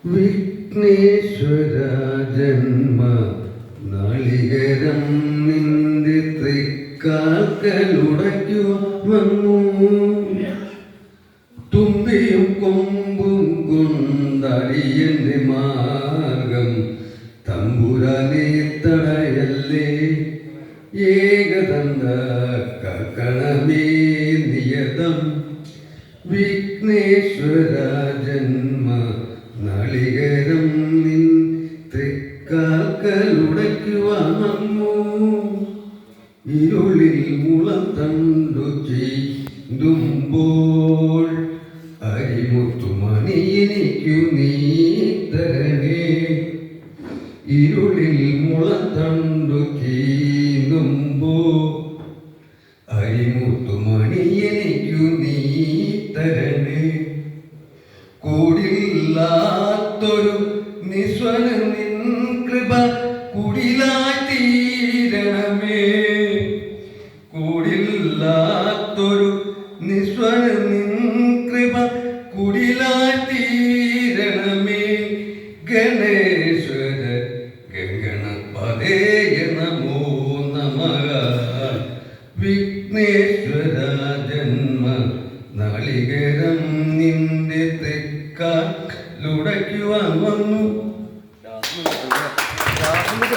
വിഘ്നേശ്വര ജന്മ നാളികരം നിന്റെ തൃക്കാൽക്കലുടയ്ക്കു വന്നു. തുമ്പിയും കൊമ്പും കൊണ്ടടിയന്റെ മാർഗം തമ്പുരാനെ തടയല്ലേ. ഏകദന്ത കക്കണമേ നിയതം വിഘ്നേശ്വര ജന്മ നാളികരം നിൻ തൃക്കാൽക്കലുടയ്ക്കുവാൻ വന്നു. ഇരുളിൽ മുളം തണ്ടു ചെയ്തുമ്പോൾ അരിമുത്തുമണി എനിക്കു നീ തരണേ. ഇരുളിൽ മുളം തണ്ടു ചെയ്യുമ്പോൾ അരിമുത്തുമണി എനിക്കു നീ തരണേ. കൂടില്ലാത്തൊരു നിസ്വന നിൻ കൃപ കുടിലായി തീരണമേ. കൂടില്ലാത്തൊരു നിസ്വന നിൻ കൃപ കുടിലായി തീരണമേ. ഗണ